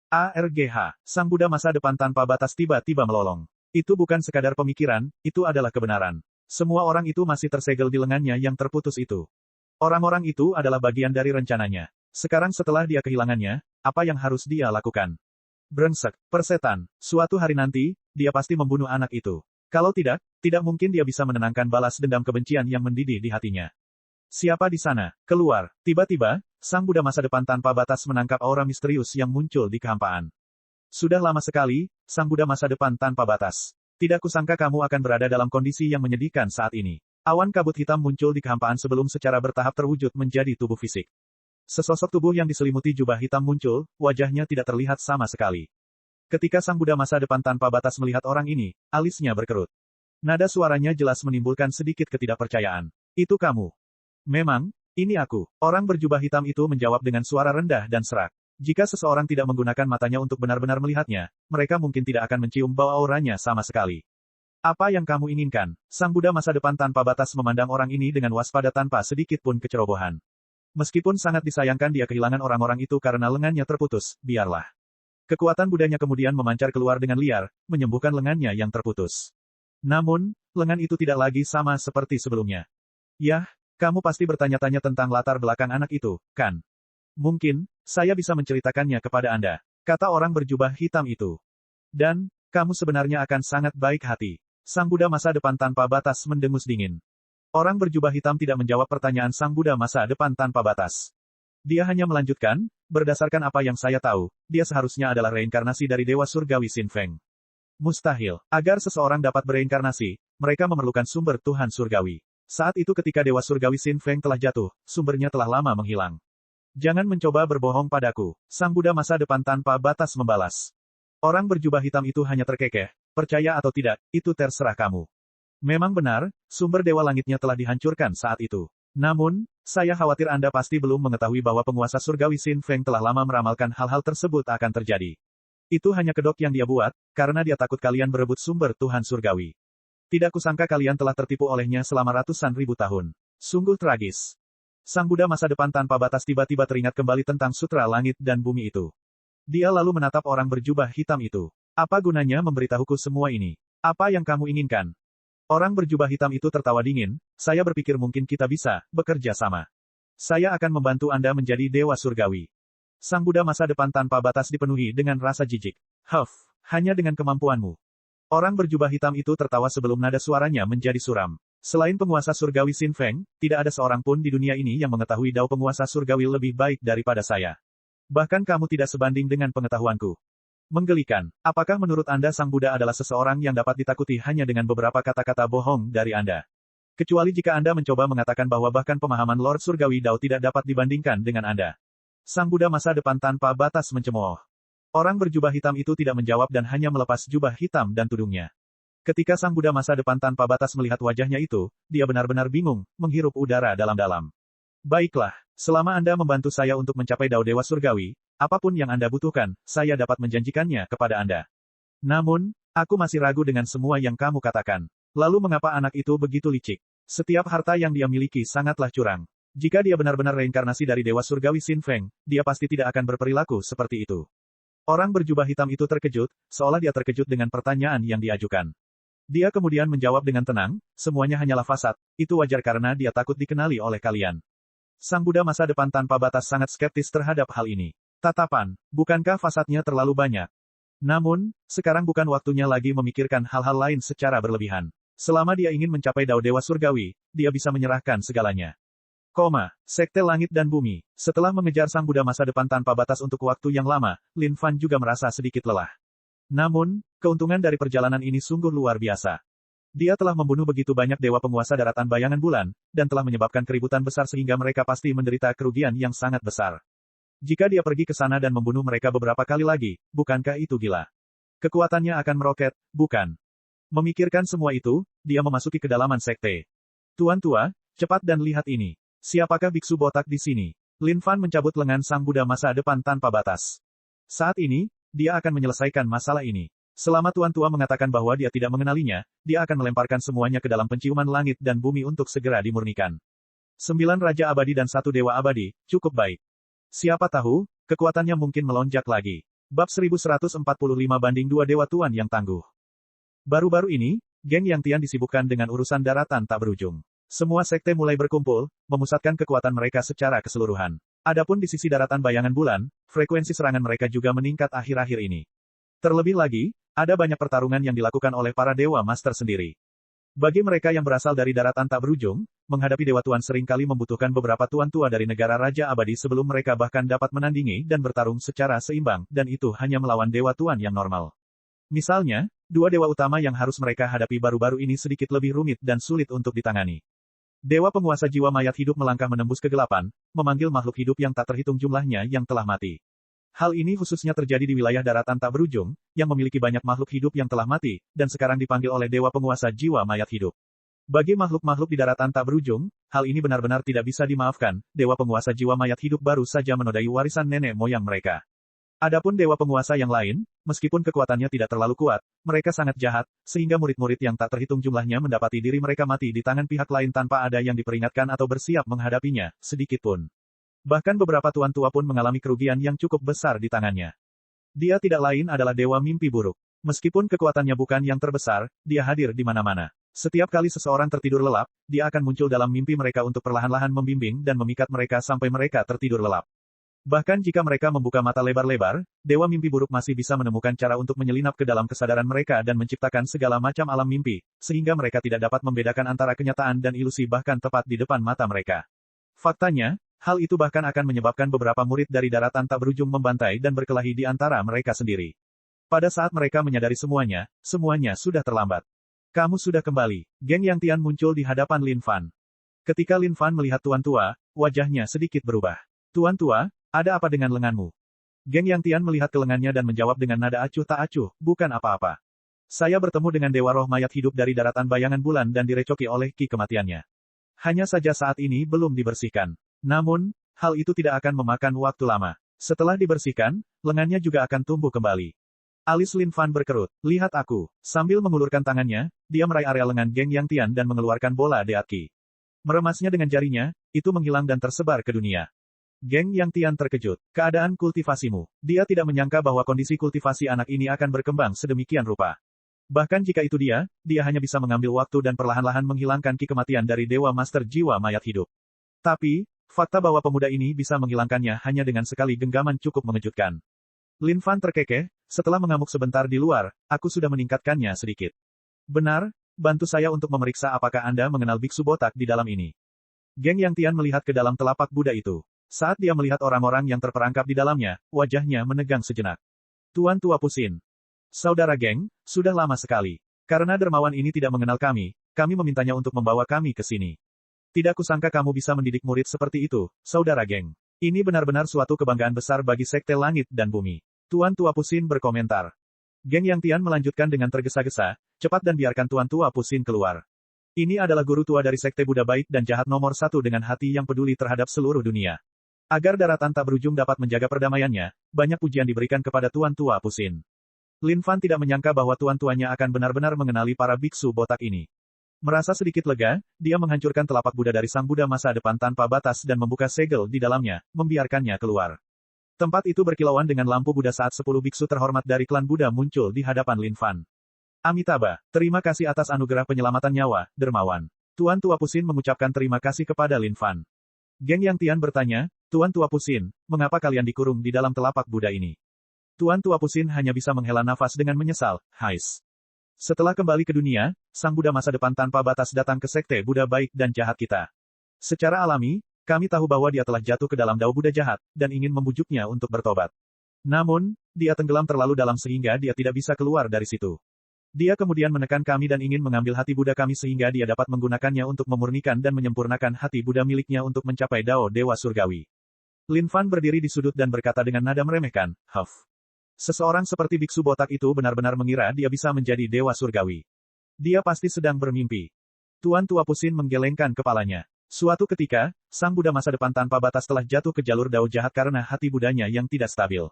ARGH, sang Buddha masa depan tanpa batas tiba-tiba melolong. Itu bukan sekadar pemikiran, itu adalah kebenaran. Semua orang itu masih tersegel di lengannya yang terputus itu. Orang-orang itu adalah bagian dari rencananya. Sekarang setelah dia kehilangannya, apa yang harus dia lakukan? Brengsek, persetan. Suatu hari nanti, dia pasti membunuh anak itu. Kalau tidak, tidak mungkin dia bisa menenangkan balas dendam kebencian yang mendidih di hatinya. Siapa di sana? Keluar. Tiba-tiba, sang Buddha masa depan tanpa batas menangkap aura misterius yang muncul di kehampaan. Sudah lama sekali, sang Buddha masa depan tanpa batas. Tidak kusangka kamu akan berada dalam kondisi yang menyedihkan saat ini. Awan kabut hitam muncul di kehampaan sebelum secara bertahap terwujud menjadi tubuh fisik. Sesosok tubuh yang diselimuti jubah hitam muncul, wajahnya tidak terlihat sama sekali. Ketika sang Buddha masa depan tanpa batas melihat orang ini, alisnya berkerut. Nada suaranya jelas menimbulkan sedikit ketidakpercayaan. Itu kamu. Memang, ini aku. Orang berjubah hitam itu menjawab dengan suara rendah dan serak. Jika seseorang tidak menggunakan matanya untuk benar-benar melihatnya, mereka mungkin tidak akan mencium bau auranya sama sekali. Apa yang kamu inginkan? Sang Buddha masa depan tanpa batas memandang orang ini dengan waspada tanpa sedikit pun kecerobohan. Meskipun sangat disayangkan dia kehilangan orang-orang itu karena lengannya terputus, biarlah. Kekuatan Budanya kemudian memancar keluar dengan liar, menyembuhkan lengannya yang terputus. Namun, lengan itu tidak lagi sama seperti sebelumnya. Yah, kamu pasti bertanya-tanya tentang latar belakang anak itu, kan? Mungkin, saya bisa menceritakannya kepada Anda, kata orang berjubah hitam itu. Dan, kamu sebenarnya akan sangat baik hati. Sang Buddha masa depan tanpa batas mendengus dingin. Orang berjubah hitam tidak menjawab pertanyaan Sang Buddha masa depan tanpa batas. Dia hanya melanjutkan, berdasarkan apa yang saya tahu, dia seharusnya adalah reinkarnasi dari Dewa Surgawi Sin Feng. Mustahil. Agar seseorang dapat bereinkarnasi, mereka memerlukan sumber Tuhan Surgawi. Saat itu ketika Dewa Surgawi Sin Feng telah jatuh, sumbernya telah lama menghilang. Jangan mencoba berbohong padaku, Sang Buddha masa depan tanpa batas membalas. Orang berjubah hitam itu hanya terkekeh, percaya atau tidak, itu terserah kamu. Memang benar, sumber Dewa Langitnya telah dihancurkan saat itu. Namun, saya khawatir Anda pasti belum mengetahui bahwa penguasa surgawi Sin Feng telah lama meramalkan hal-hal tersebut akan terjadi. Itu hanya kedok yang dia buat, karena dia takut kalian berebut sumber Tuhan Surgawi. Tidak kusangka kalian telah tertipu olehnya selama ratusan ribu tahun. Sungguh tragis. Sang Buddha masa depan tanpa batas tiba-tiba teringat kembali tentang sutra langit dan bumi itu. Dia lalu menatap orang berjubah hitam itu. Apa gunanya memberitahuku semua ini? Apa yang kamu inginkan? Orang berjubah hitam itu tertawa dingin, saya berpikir mungkin kita bisa bekerja sama. Saya akan membantu Anda menjadi Dewa Surgawi. Sang Buddha masa depan tanpa batas dipenuhi dengan rasa jijik. Huff, hanya dengan kemampuanmu. Orang berjubah hitam itu tertawa sebelum nada suaranya menjadi suram. Selain penguasa surgawi Sin Feng, tidak ada seorang pun di dunia ini yang mengetahui dao penguasa surgawi lebih baik daripada saya. Bahkan kamu tidak sebanding dengan pengetahuanku. Menggelikan. Apakah menurut Anda Sang Buddha adalah seseorang yang dapat ditakuti hanya dengan beberapa kata-kata bohong dari Anda? Kecuali jika Anda mencoba mengatakan bahwa bahkan pemahaman Lord Surgawi Dao tidak dapat dibandingkan dengan Anda. Sang Buddha masa depan tanpa batas mencemooh. Orang berjubah hitam itu tidak menjawab dan hanya melepas jubah hitam dan tudungnya. Ketika Sang Buddha masa depan tanpa batas melihat wajahnya itu, dia benar-benar bingung, menghirup udara dalam-dalam. Baiklah, selama Anda membantu saya untuk mencapai Dao Dewa Surgawi, apapun yang Anda butuhkan, saya dapat menjanjikannya kepada Anda. Namun, aku masih ragu dengan semua yang kamu katakan. Lalu mengapa anak itu begitu licik? Setiap harta yang dia miliki sangatlah curang. Jika dia benar-benar reinkarnasi dari Dewa Surgawi Sin Feng, dia pasti tidak akan berperilaku seperti itu. Orang berjubah hitam itu terkejut, seolah dia terkejut dengan pertanyaan yang diajukan. Dia kemudian menjawab dengan tenang, semuanya hanyalah fasad, itu wajar karena dia takut dikenali oleh kalian. Sang Buddha masa depan tanpa batas sangat skeptis terhadap hal ini. Tatapan, bukankah fasadnya terlalu banyak? Namun, sekarang bukan waktunya lagi memikirkan hal-hal lain secara berlebihan. Selama dia ingin mencapai Dao Dewa Surgawi, dia bisa menyerahkan segalanya. Sekte Langit dan Bumi. Setelah mengejar Sang Buddha masa depan tanpa batas untuk waktu yang lama, Lin Fan juga merasa sedikit lelah. Namun, keuntungan dari perjalanan ini sungguh luar biasa. Dia telah membunuh begitu banyak dewa penguasa daratan bayangan bulan, dan telah menyebabkan keributan besar sehingga mereka pasti menderita kerugian yang sangat besar. Jika dia pergi ke sana dan membunuh mereka beberapa kali lagi, bukankah itu gila? Kekuatannya akan meroket, bukan? Memikirkan semua itu, dia memasuki kedalaman sekte. Tuan tua, cepat dan lihat ini. Siapakah biksu botak di sini? Lin Fan mencabut lengan Sang Buddha masa depan tanpa batas. Saat ini, dia akan menyelesaikan masalah ini. Selama Tuan Tua mengatakan bahwa dia tidak mengenalinya, dia akan melemparkan semuanya ke dalam penciuman langit dan bumi untuk segera dimurnikan. 9 Raja Abadi dan 1 Dewa Abadi, cukup baik. Siapa tahu, kekuatannya mungkin melonjak lagi. Bab 1145 banding 2 Dewa Tuan yang tangguh. Baru-baru ini, geng Yang Tian disibukkan dengan urusan daratan tak berujung. Semua sekte mulai berkumpul, memusatkan kekuatan mereka secara keseluruhan. Adapun di sisi daratan bayangan bulan, frekuensi serangan mereka juga meningkat akhir-akhir ini. Terlebih lagi, ada banyak pertarungan yang dilakukan oleh para Dewa Master sendiri. Bagi mereka yang berasal dari daratan tak berujung, menghadapi Dewa Tuan seringkali membutuhkan beberapa tuan tua dari negara Raja Abadi sebelum mereka bahkan dapat menandingi dan bertarung secara seimbang, dan itu hanya melawan Dewa Tuan yang normal. Misalnya, dua dewa utama yang harus mereka hadapi baru-baru ini sedikit lebih rumit dan sulit untuk ditangani. Dewa penguasa jiwa mayat hidup melangkah menembus kegelapan, memanggil makhluk hidup yang tak terhitung jumlahnya yang telah mati. Hal ini khususnya terjadi di wilayah daratan tak berujung, yang memiliki banyak makhluk hidup yang telah mati, dan sekarang dipanggil oleh Dewa Penguasa Jiwa Mayat Hidup. Bagi makhluk-makhluk di daratan tak berujung, hal ini benar-benar tidak bisa dimaafkan, Dewa Penguasa Jiwa Mayat Hidup baru saja menodai warisan nenek moyang mereka. Adapun Dewa Penguasa yang lain, meskipun kekuatannya tidak terlalu kuat, mereka sangat jahat, sehingga murid-murid yang tak terhitung jumlahnya mendapati diri mereka mati di tangan pihak lain tanpa ada yang diperingatkan atau bersiap menghadapinya, sedikit pun. Bahkan beberapa tuan tua pun mengalami kerugian yang cukup besar di tangannya. Dia tidak lain adalah Dewa Mimpi Buruk. Meskipun kekuatannya bukan yang terbesar, dia hadir di mana-mana. Setiap kali seseorang tertidur lelap, dia akan muncul dalam mimpi mereka untuk perlahan-lahan membimbing dan memikat mereka sampai mereka tertidur lelap. Bahkan jika mereka membuka mata lebar-lebar, Dewa Mimpi Buruk masih bisa menemukan cara untuk menyelinap ke dalam kesadaran mereka dan menciptakan segala macam alam mimpi, sehingga mereka tidak dapat membedakan antara kenyataan dan ilusi bahkan tepat di depan mata mereka. Faktanya, hal itu bahkan akan menyebabkan beberapa murid dari daratan tak berujung membantai dan berkelahi di antara mereka sendiri. Pada saat mereka menyadari semuanya sudah terlambat. Kamu sudah kembali. Geng Yang Tian muncul di hadapan Lin Fan. Ketika Lin Fan melihat Tuan Tua, wajahnya sedikit berubah. Tuan Tua, ada apa dengan lenganmu? Geng Yang Tian melihat ke lengannya dan menjawab dengan nada acuh tak acuh, bukan apa-apa. Saya bertemu dengan Dewa Roh Mayat Hidup dari daratan bayangan bulan dan direcoki oleh ki kematiannya. Hanya saja saat ini belum dibersihkan. Namun, hal itu tidak akan memakan waktu lama. Setelah dibersihkan, lengannya juga akan tumbuh kembali. Alis Lin Fan berkerut. Lihat aku. Sambil mengulurkan tangannya, dia meraih area lengan Geng Yang Tian dan mengeluarkan bola Deat Qi. Meremasnya dengan jarinya, itu menghilang dan tersebar ke dunia. Geng Yang Tian terkejut. Keadaan kultivasimu. Dia tidak menyangka bahwa kondisi kultivasi anak ini akan berkembang sedemikian rupa. Bahkan jika itu dia hanya bisa mengambil waktu dan perlahan-lahan menghilangkan ki kematian dari Dewa Master Jiwa Mayat Hidup. Tapi, fakta bahwa pemuda ini bisa menghilangkannya hanya dengan sekali genggaman cukup mengejutkan. Lin Fan terkekeh, setelah mengamuk sebentar di luar, aku sudah meningkatkannya sedikit. Benar, bantu saya untuk memeriksa apakah Anda mengenal biksu botak di dalam ini. Geng Yang Tian melihat ke dalam telapak Buddha itu. Saat dia melihat orang-orang yang terperangkap di dalamnya, wajahnya menegang sejenak. Tuan Tua Pusin. Saudara Geng, sudah lama sekali. Karena dermawan ini tidak mengenal kami memintanya untuk membawa kami ke sini. Tidak kusangka kamu bisa mendidik murid seperti itu, Saudara Geng. Ini benar-benar suatu kebanggaan besar bagi Sekte Langit dan Bumi. Tuan Tua Pusin berkomentar. Geng Yang Tian melanjutkan dengan tergesa-gesa, cepat dan biarkan Tuan Tua Pusin keluar. Ini adalah guru tua dari Sekte Buddha baik dan jahat nomor 1 dengan hati yang peduli terhadap seluruh dunia. Agar daratan tak berujung dapat menjaga perdamaiannya, banyak pujian diberikan kepada Tuan Tua Pusin. Lin Fan tidak menyangka bahwa tuan-tuanya akan benar-benar mengenali para biksu botak ini. Merasa sedikit lega, dia menghancurkan telapak Buddha dari sang Buddha masa depan tanpa batas dan membuka segel di dalamnya, membiarkannya keluar. Tempat itu berkilauan dengan lampu Buddha saat 10 biksu terhormat dari klan Buddha muncul di hadapan Lin Fan. Amitabha, terima kasih atas anugerah penyelamatan nyawa, dermawan. Tuan Tua Pusin mengucapkan terima kasih kepada Lin Fan. Geng Yang Tian bertanya, Tuan Tua Pusin, mengapa kalian dikurung di dalam telapak Buddha ini? Tuan Tua Pusin hanya bisa menghela nafas dengan menyesal, Hais. Setelah kembali ke dunia, sang Buddha masa depan tanpa batas datang ke Sekte Buddha baik dan jahat kita. Secara alami, kami tahu bahwa dia telah jatuh ke dalam dao Buddha jahat, dan ingin membujuknya untuk bertobat. Namun, dia tenggelam terlalu dalam sehingga dia tidak bisa keluar dari situ. Dia kemudian menekan kami dan ingin mengambil hati Buddha kami sehingga dia dapat menggunakannya untuk memurnikan dan menyempurnakan hati Buddha miliknya untuk mencapai dao Dewa Surgawi. Lin Fan berdiri di sudut dan berkata dengan nada meremehkan, Huff. Seseorang seperti biksu botak itu benar-benar mengira dia bisa menjadi Dewa Surgawi. Dia pasti sedang bermimpi. Tuan Tua Pusin menggelengkan kepalanya. Suatu ketika, sang Buddha masa depan tanpa batas telah jatuh ke jalur dao jahat karena hati Budanya yang tidak stabil.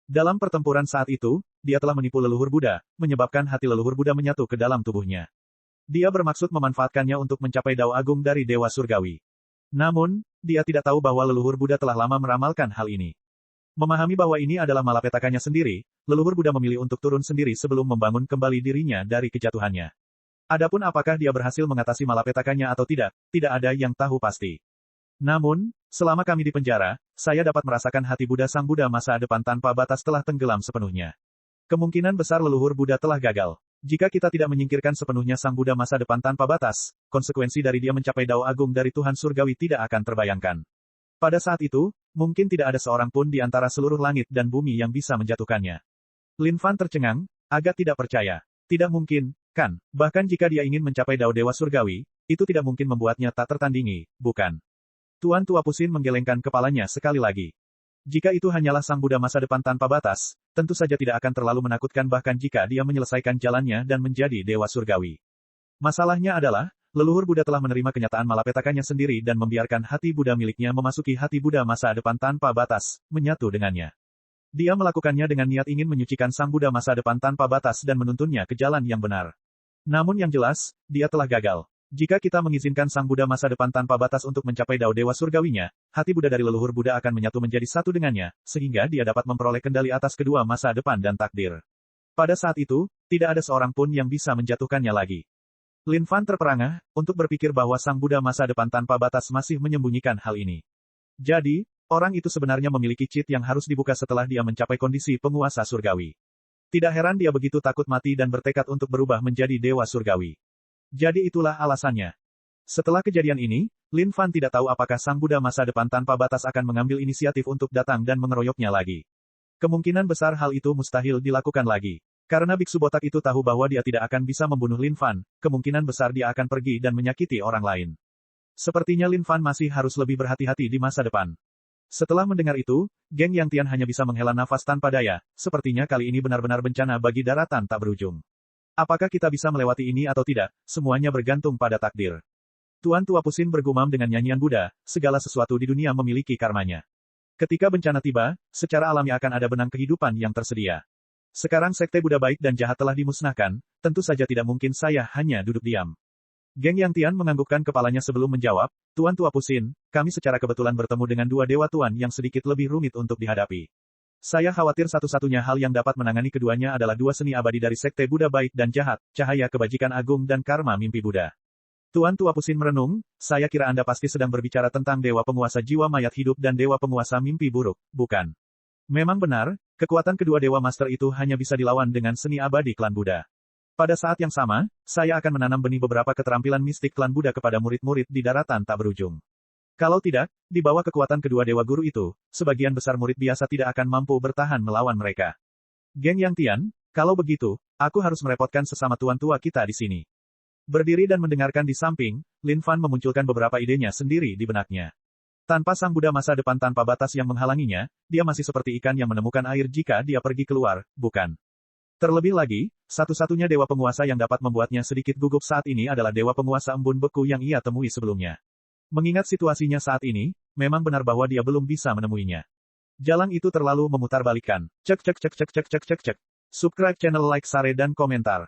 Dalam pertempuran saat itu, dia telah menipu leluhur Buddha, menyebabkan hati leluhur Buddha menyatu ke dalam tubuhnya. Dia bermaksud memanfaatkannya untuk mencapai dao agung dari Dewa Surgawi. Namun, dia tidak tahu bahwa leluhur Buddha telah lama meramalkan hal ini. Memahami bahwa ini adalah malapetakannya sendiri, leluhur Buddha memilih untuk turun sendiri sebelum membangun kembali dirinya dari kejatuhannya. Adapun apakah dia berhasil mengatasi malapetakannya atau tidak ada yang tahu pasti. Namun, selama kami di penjara, saya dapat merasakan hati Buddha sang Buddha masa depan tanpa batas telah tenggelam sepenuhnya. Kemungkinan besar leluhur Buddha telah gagal. Jika kita tidak menyingkirkan sepenuhnya Sang Buddha masa depan tanpa batas, konsekuensi dari dia mencapai Dao Agung dari Tuhan Surgawi tidak akan terbayangkan. Pada saat itu, mungkin tidak ada seorang pun di antara seluruh langit dan bumi yang bisa menjatuhkannya. Lin Fan tercengang, agak tidak percaya. Tidak mungkin, kan? Bahkan jika dia ingin mencapai Dao Dewa Surgawi, itu tidak mungkin membuatnya tak tertandingi, bukan? Tuan Tua Pusin menggelengkan kepalanya sekali lagi. Jika itu hanyalah Sang Buddha masa depan tanpa batas, tentu saja tidak akan terlalu menakutkan bahkan jika dia menyelesaikan jalannya dan menjadi Dewa Surgawi. Masalahnya adalah, leluhur Buddha telah menerima kenyataan malapetakannya sendiri dan membiarkan hati Buddha miliknya memasuki hati Buddha masa depan tanpa batas, menyatu dengannya. Dia melakukannya dengan niat ingin menyucikan Sang Buddha masa depan tanpa batas dan menuntunnya ke jalan yang benar. Namun yang jelas, dia telah gagal. Jika kita mengizinkan Sang Buddha masa depan tanpa batas untuk mencapai Dao Dewa Surgawinya, hati Buddha dari leluhur Buddha akan menyatu menjadi satu dengannya, sehingga dia dapat memperoleh kendali atas kedua masa depan dan takdir. Pada saat itu, tidak ada seorang pun yang bisa menjatuhkannya lagi. Lin Fan terperangah, untuk berpikir bahwa Sang Buddha masa depan tanpa batas masih menyembunyikan hal ini. Jadi, orang itu sebenarnya memiliki cheat yang harus dibuka setelah dia mencapai kondisi penguasa surgawi. Tidak heran dia begitu takut mati dan bertekad untuk berubah menjadi Dewa Surgawi. Jadi itulah alasannya. Setelah kejadian ini, Lin Fan tidak tahu apakah Sang Buddha masa depan tanpa batas akan mengambil inisiatif untuk datang dan mengeroyoknya lagi. Kemungkinan besar hal itu mustahil dilakukan lagi. Karena biksu botak itu tahu bahwa dia tidak akan bisa membunuh Lin Fan, kemungkinan besar dia akan pergi dan menyakiti orang lain. Sepertinya Lin Fan masih harus lebih berhati-hati di masa depan. Setelah mendengar itu, Geng Yang Tian hanya bisa menghela nafas tanpa daya, sepertinya kali ini benar-benar bencana bagi daratan tak berujung. Apakah kita bisa melewati ini atau tidak, semuanya bergantung pada takdir. Tuan Tua Pusin bergumam dengan nyanyian Buddha, segala sesuatu di dunia memiliki karmanya. Ketika bencana tiba, secara alami akan ada benang kehidupan yang tersedia. Sekarang sekte Buddha baik dan jahat telah dimusnahkan, tentu saja tidak mungkin saya hanya duduk diam. Geng Yang Tian menganggukkan kepalanya sebelum menjawab, Tuan Tua Pusin, kami secara kebetulan bertemu dengan dua dewa tuan yang sedikit lebih rumit untuk dihadapi. Saya khawatir satu-satunya hal yang dapat menangani keduanya adalah dua seni abadi dari sekte Buddha baik dan jahat, cahaya kebajikan agung dan karma mimpi Buddha. Tuan Tua Pusin merenung, saya kira Anda pasti sedang berbicara tentang dewa penguasa jiwa mayat hidup dan dewa penguasa mimpi buruk, bukan? Memang benar, kekuatan kedua dewa master itu hanya bisa dilawan dengan seni abadi klan Buddha. Pada saat yang sama, saya akan menanam benih beberapa keterampilan mistik klan Buddha kepada murid-murid di daratan tak berujung. Kalau tidak, di bawah kekuatan kedua dewa guru itu, sebagian besar murid biasa tidak akan mampu bertahan melawan mereka. Geng Yang Tian, kalau begitu, aku harus merepotkan sesama tuan tua kita di sini. Berdiri dan mendengarkan di samping, Lin Fan memunculkan beberapa idenya sendiri di benaknya. Tanpa Sang Buddha masa depan tanpa batas yang menghalanginya, dia masih seperti ikan yang menemukan air jika dia pergi keluar, bukan? Terlebih lagi, satu-satunya dewa penguasa yang dapat membuatnya sedikit gugup saat ini adalah dewa penguasa embun beku yang ia temui sebelumnya. Mengingat situasinya saat ini, memang benar bahwa dia belum bisa menemuinya. Jalan itu terlalu memutarbalikkan. Cek. Subscribe channel, like, share dan komentar.